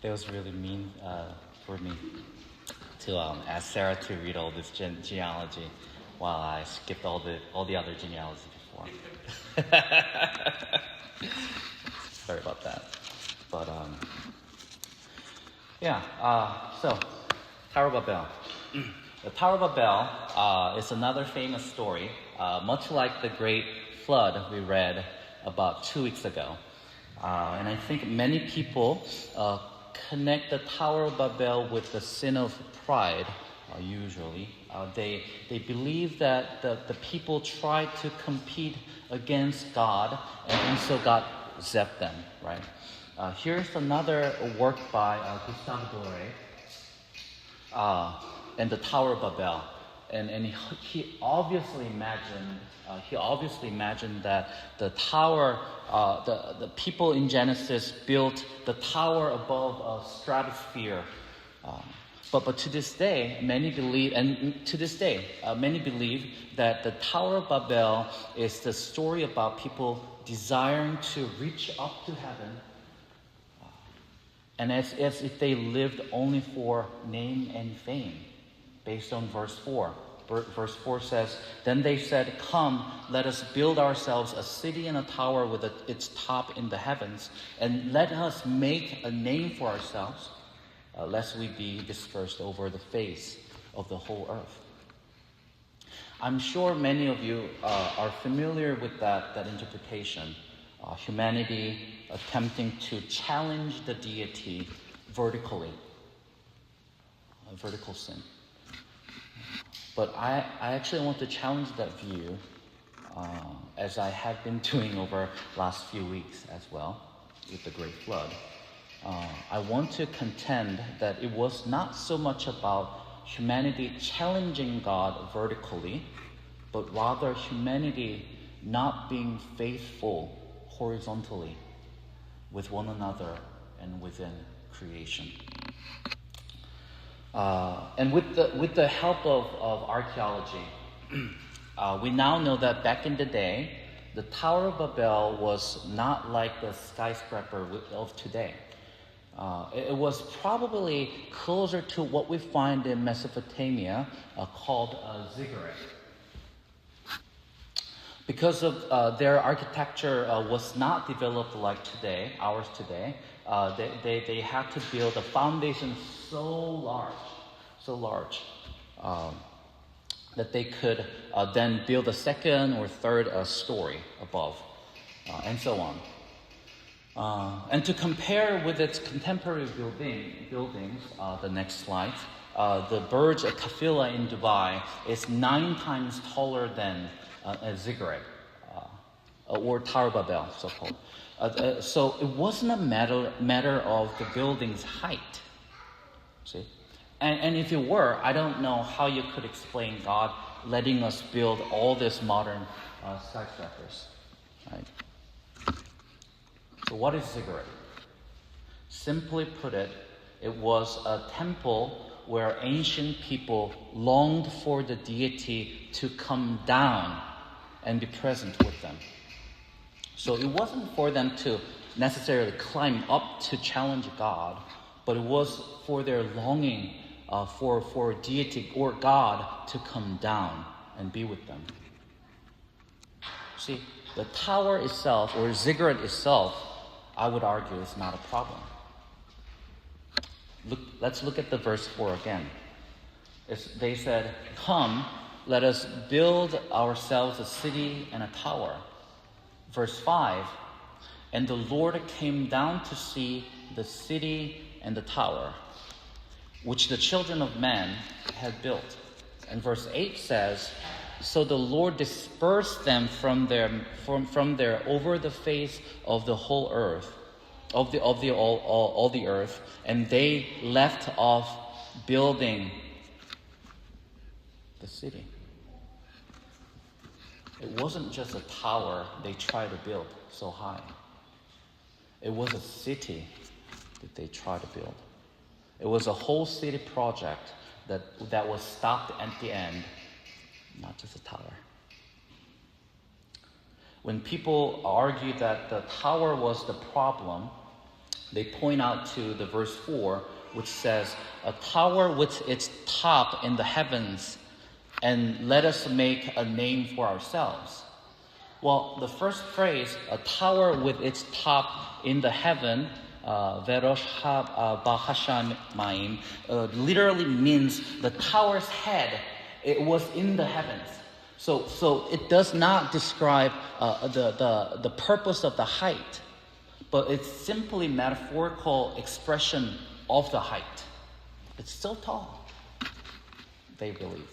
It was really mean for me to ask Sarah to read all this genealogy while I skipped all the other genealogy before. Sorry about that. But so Tower of Babel. The Tower of Babel is another famous story, much like the Great Flood we read about 2 weeks ago. And I think many people connect the Tower of Babel with the sin of pride, usually. They believe that the people tried to compete against God, and so God zapped them, right? Here's another work by Gustave Doré, and the Tower of Babel. And he obviously imagined that the tower, the people in Genesis built the tower above a stratosphere. But to this day, many believe that the Tower of Babel is the story about people desiring to reach up to heaven, and as if they lived only for name and fame, based on verse 4. Verse 4 says, "Then they said, 'Come, let us build ourselves a city and a tower with its top in the heavens, and let us make a name for ourselves, lest we be dispersed over the face of the whole earth.'" I'm sure many of you are familiar with that interpretation. Humanity attempting to challenge the deity vertically. Vertical sin. But I actually want to challenge that view, as I have been doing over last few weeks as well, with the Great Flood. I want to contend that it was not so much about humanity challenging God vertically, but rather humanity not being faithful horizontally with one another and within creation. And with the help of archaeology, we now know that back in the day, the Tower of Babel was not like the skyscraper of today. It was probably closer to what we find in Mesopotamia, called ziggurat. Because of their architecture was not developed like ours today, they had to build a foundation so large, that they could then build a second or third story above, and so on. And to compare with its contemporary buildings, the next slide, the Burj Khalifa in Dubai is 9 times taller than a ziggurat, or Tower of Babel, so-called. So it wasn't a matter of the building's height. See? And if it were, I don't know how you could explain God letting us build all these modern skyscrapers. Right? So what is ziggurat? Simply put it was a temple where ancient people longed for the deity to come down and be present with them. So it wasn't for them to necessarily climb up to challenge God, but it was for their longing for deity or God to come down and be with them. See, the tower itself, or ziggurat itself, I would argue is not a problem. Let's look at the verse 4 again. They said, "Come, let us build ourselves a city and a tower." Verse 5, "And the Lord came down to see the city and the tower, which the children of man had built." And verse 8 says, "So the Lord dispersed them from there over the face of the whole earth, all the earth, and they left off building the city." It wasn't just a tower they tried to build so high. It was a city that they tried to build. It was a whole city project that was stopped at the end, not just a tower. When people argue that the tower was the problem, they point out to the verse 4, which says, a tower with its top in the heavens, and let us make a name for ourselves. Well, the first phrase, a tower with its top in the heaven, Verosh Bahashamayim, literally means the tower's head, it was in the heavens. So it does not describe the purpose of the height, but it's simply metaphorical expression of the height. It's so tall, they believe.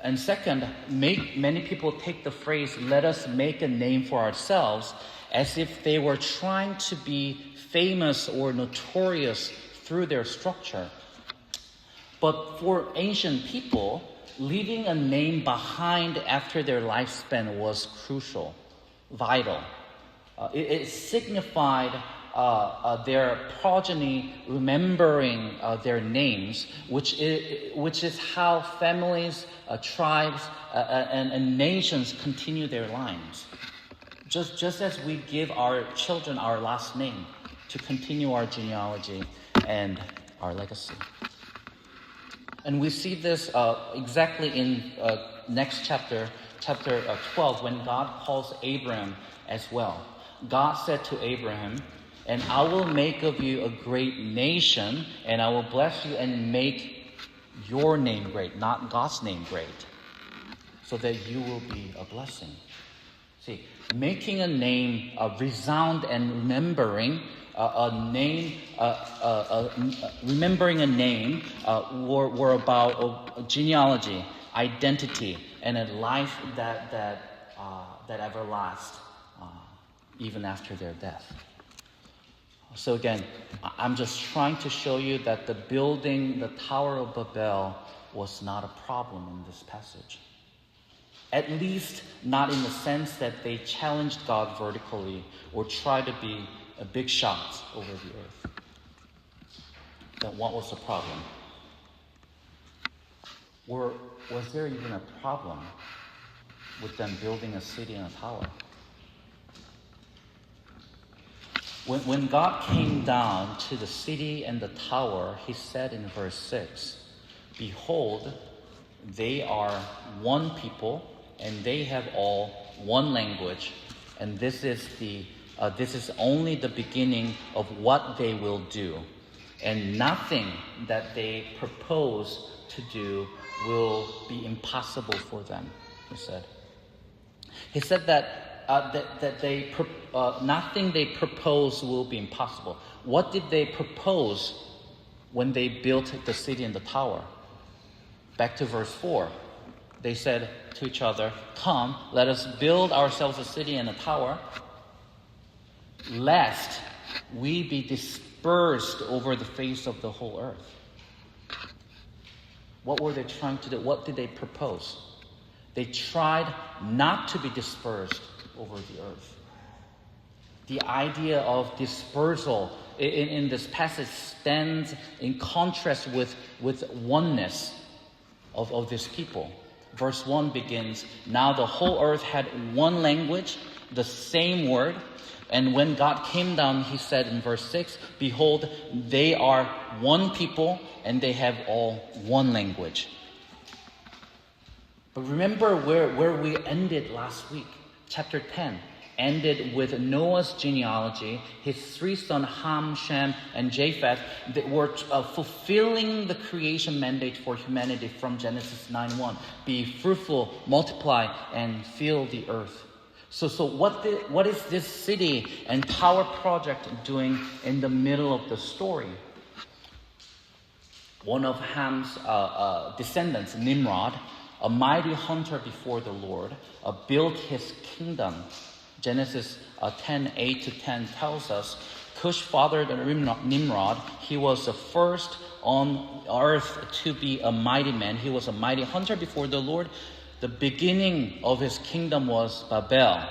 And second, many people take the phrase, let us make a name for ourselves, as if they were trying to be famous or notorious through their structure. But for ancient people, leaving a name behind after their lifespan was crucial, vital. It signified their progeny remembering their names, which is how families, tribes, and nations continue their lines. Just as we give our children our last name to continue our genealogy and our legacy. And we see this exactly in next chapter 12, when God calls Abraham as well. God said to Abraham, and I will make of you a great nation, and I will bless you and make your name great, not God's name great, so that you will be a blessing. See, making a name, resound and remembering remembering a name were about genealogy, identity, and a life that everlasts even after their death. So again, I'm just trying to show you that the building, the Tower of Babel, was not a problem in this passage. At least not in the sense that they challenged God vertically or tried to be a big shot over the earth. Then what was the problem? Was there even a problem with them building a city and a tower? When God came down to the city and the tower, he said in verse 6, behold, they are one people, and they have all one language, and this is only the beginning of what they will do, and nothing that they propose to do will be impossible for them, he said. He said that nothing they propose will be impossible. What did they propose when they built the city and the tower? Back to verse 4. They said to each other, come, let us build ourselves a city and a tower, lest we be dispersed over the face of the whole earth. What were they trying to do? What did they propose? They tried not to be dispersed over the earth. The idea of dispersal in this passage stands in contrast with oneness of this people. Verse 1 begins, now the whole earth had one language, the same word. And when God came down, he said in verse 6, behold, they are one people and they have all one language. But remember where we ended last week. Chapter 10 ended with Noah's genealogy, his three sons, Ham, Shem, and Japheth, that were fulfilling the creation mandate for humanity from Genesis 9:1. Be fruitful, multiply, and fill the earth. So what is this city and tower project doing in the middle of the story? One of Ham's descendants, Nimrod, a mighty hunter before the Lord, built his kingdom. Genesis 10:8-10 tells us, Cush fathered Nimrod. He was the first on earth to be a mighty man. He was a mighty hunter before the Lord. The beginning of his kingdom was Babel,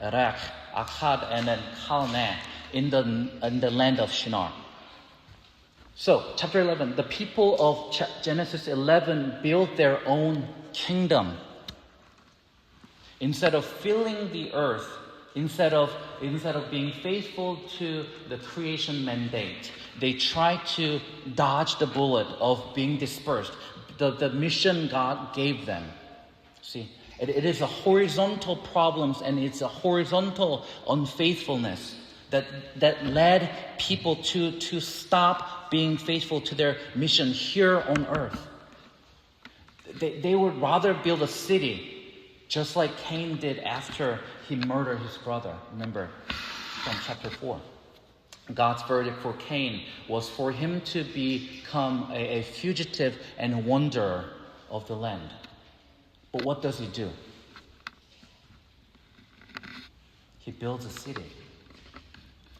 Erech, Akkad, and then Calneh in the land of Shinar. So, chapter 11, the people of Genesis 11 built their own kingdom. Instead of filling the earth, Instead of being faithful to the creation mandate, they try to dodge the bullet of being dispersed, the mission God gave them. See, it is a horizontal problems, and it's a horizontal unfaithfulness that led people to stop being faithful to their mission here on earth. They would rather build a city, just like Cain did after he murdered his brother. Remember from chapter 4. God's verdict for Cain was for him to become a fugitive and wanderer of the land. But what does he do? He builds a city.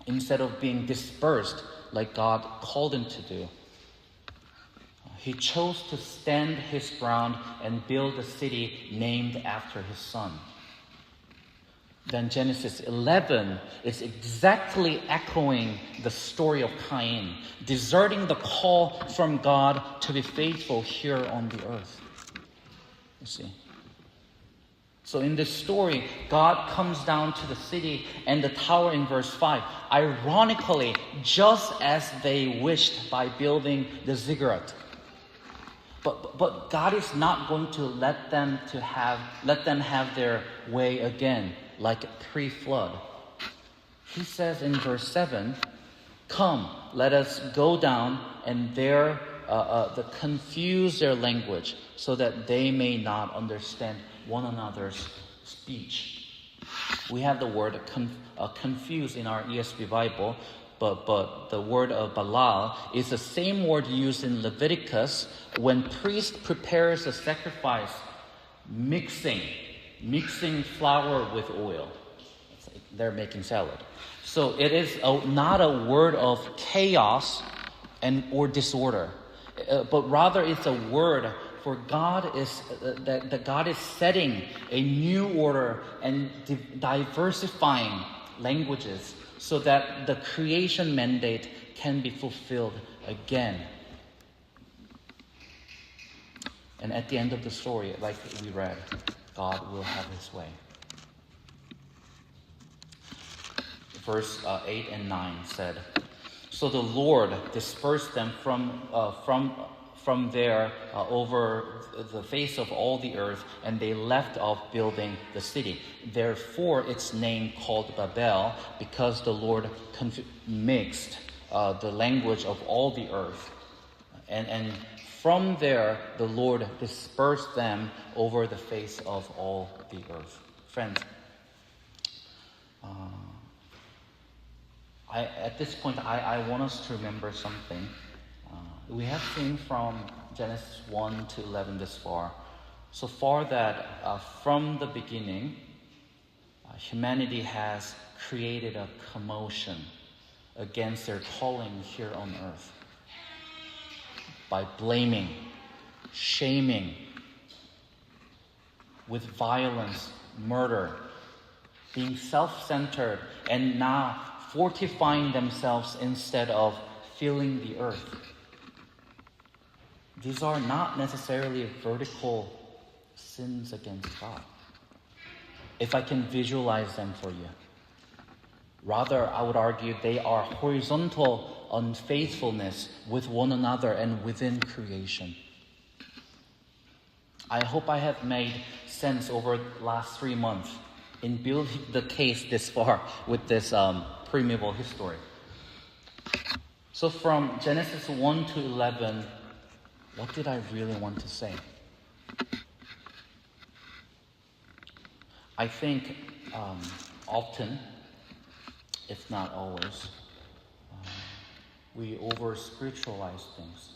Instead of being dispersed like God called him to do, he chose to stand his ground and build a city named after his son. Then Genesis 11 is exactly echoing the story of Cain, deserting the call from God to be faithful here on the earth. You see. So in this story, God comes down to the city and the tower in verse 5. Ironically, just as they wished by building the ziggurat. But God is not going to let them have their way again, like pre-flood. He says in verse 7, "Come, let us go down and confuse their language, so that they may not understand one another's speech." We have the word confuse in our ESV Bible, but the word of Balal is the same word used in Leviticus when priest prepares a sacrifice, mixing flour with oil. It's like they're making salad. So it is not a word of chaos or disorder, but rather it's a word for God is that God is setting a new order and diversifying languages so that the creation mandate can be fulfilled again. And at the end of the story, like we read, God will have his way. Verse 8 and 9 said, "So the Lord dispersed them from there over the face of all the earth, and they left off building the city. Therefore its name called Babel, because the Lord mixed the language of all the earth. And from there the Lord dispersed them over the face of all the earth." Friends, at this point I want us to remember something. We have seen from Genesis 1 to 11 this far, so far that from the beginning, humanity has created a commotion against their calling here on earth by blaming, shaming, with violence, murder, being self-centered, and now fortifying themselves instead of filling the earth. These are not necessarily vertical sins against God, if I can visualize them for you. Rather, I would argue they are horizontal unfaithfulness with one another and within creation. I hope I have made sense over the last 3 months in building the case this far with this pre-medieval history. So from Genesis 1 to 11, what did I really want to say? I think often, if not always, we over-spiritualize things.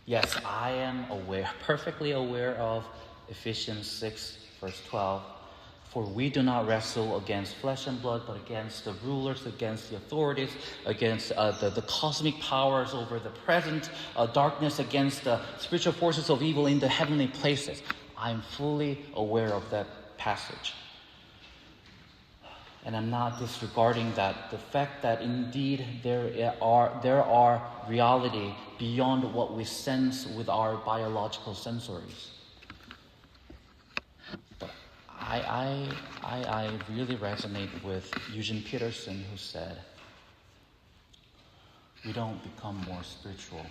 Yes, I am perfectly aware of Ephesians 6, verse 12. "For we do not wrestle against flesh and blood, but against the rulers, against the authorities, against the cosmic powers over the present darkness, against the spiritual forces of evil in the heavenly places." I'm fully aware of that passage. And I'm not disregarding that. The fact that indeed there are reality beyond what we sense with our biological sensories. But I really resonate with Eugene Peterson, who said, we don't become more spiritual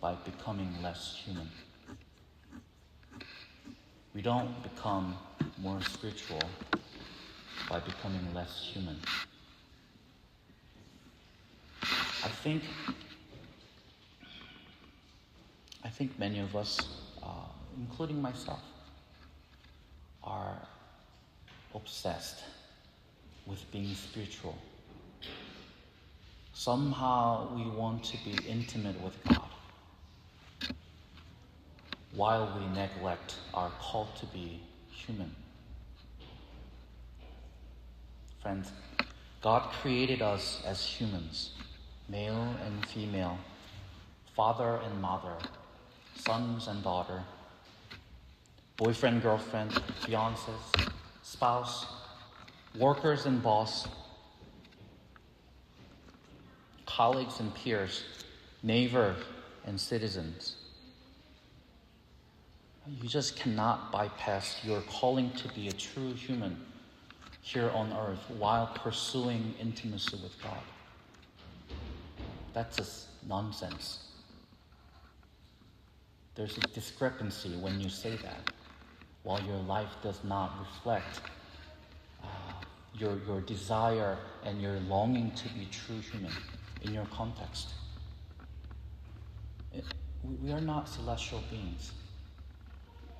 by becoming less human. We don't become more spiritual by becoming less human. I think many of us, including myself, are obsessed with being spiritual. Somehow we want to be intimate with God, while we neglect our call to be human. Friends, God created us as humans, male and female, father and mother, sons and daughter, boyfriend, girlfriend, fiancés, spouse, workers and boss, colleagues and peers, neighbor and citizens. You just cannot bypass your calling to be a true human here on earth while pursuing intimacy with God. That's just nonsense. There's a discrepancy when you say that, while your life does not reflect your desire and your longing to be true human in your context. We are not celestial beings.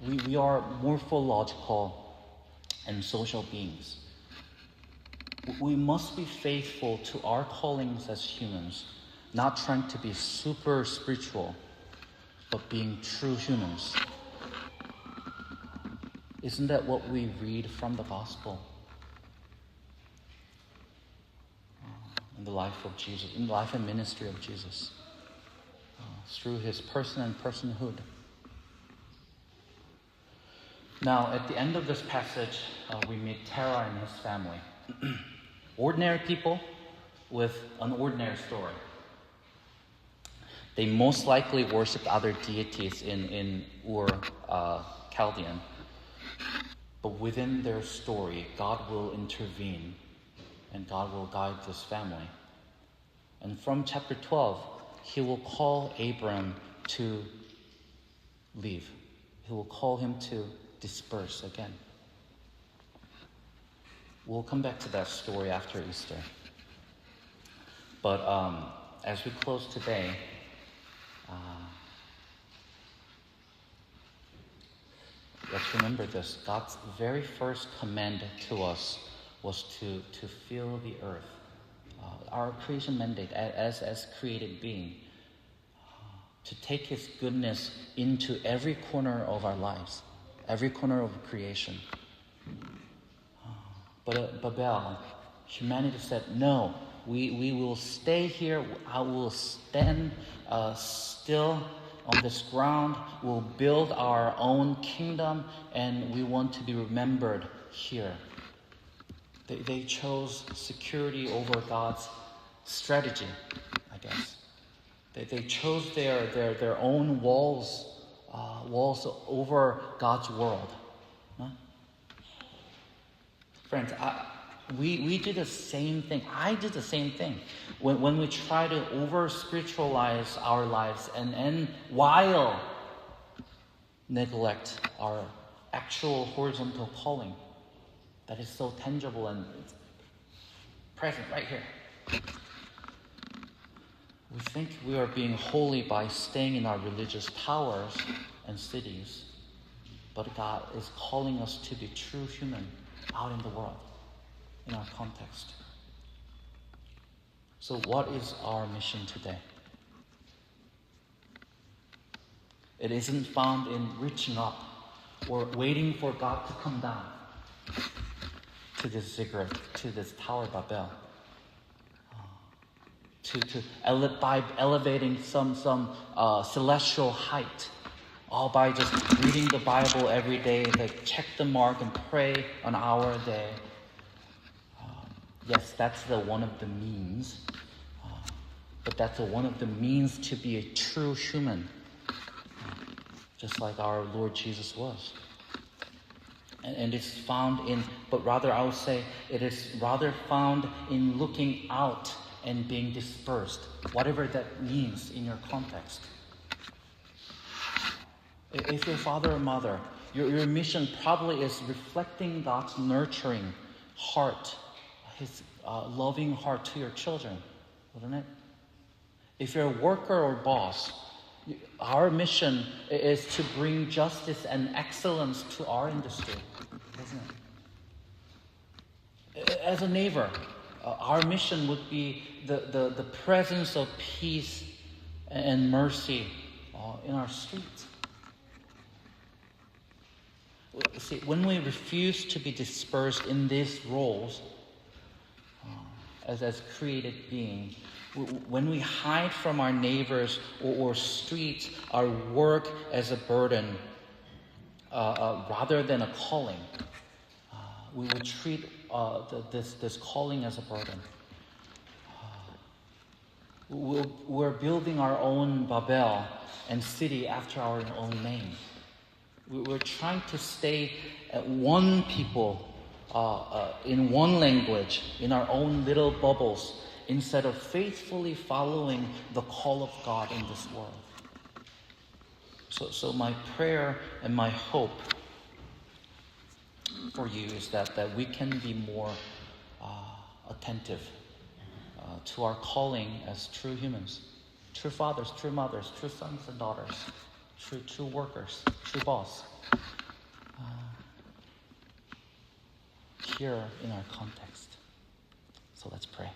We are morphological and social beings. We must be faithful to our callings as humans, not trying to be super spiritual, but being true humans. Isn't that what we read from the gospel? In the life of Jesus, in the life and ministry of Jesus, through his person and personhood. Now, at the end of this passage, we meet Terah and his family. Ordinary people with an ordinary story. They most likely worshipped other deities in Ur Chaldean. But within their story, God will intervene and God will guide this family. And from chapter 12, he will call Abram to leave. He will call him to disperse again. We'll come back to that story after Easter. But as we close today, let's remember this. God's very first command to us was to fill the earth. Our creation mandate as created being, to take his goodness into every corner of our lives, every corner of creation. But at Babel, humanity said, no, we will stay here. I will stand still on this ground. We'll build our own kingdom, and we want to be remembered here. They chose security over God's strategy, I guess. They chose their own walls over God's world. Huh? Friends, we do the same thing. I did the same thing. When we try to over-spiritualize our lives and while neglect our actual horizontal calling that is so tangible and present right here. We think we are being holy by staying in our religious towers and cities, but God is calling us to be true human out in the world, in our context. So what is our mission today? It isn't found in reaching up or waiting for God to come down to this ziggurat, to this Tower Babel, by elevating some celestial height, all by just reading the Bible every day, like check the mark and pray an hour a day. Yes, that's one of the means, but that's one of the means to be a true human, just like our Lord Jesus was. And it's found in, but rather I would say it is rather found in looking out and being dispersed, whatever that means in your context. If you're father or mother, your mission probably is reflecting God's nurturing heart, His loving heart to your children, wouldn't it? If you're a worker or boss, our mission is to bring justice and excellence to our industry, isn't it? As a neighbor, our mission would be the presence of peace and mercy in our streets. See, when we refuse to be dispersed in these roles as created beings, when we hide from our neighbors or streets, our work as a burden rather than a calling, we would treat this calling as a burden. We're building our own Babel and city after our own name. We're trying to stay at one people in one language, in our own little bubbles, instead of faithfully following the call of God in this world. So my prayer and my hope for you is that we can be more attentive to our calling as true humans, true fathers, true mothers, true sons and daughters, true workers, true boss, here in our context. So let's pray.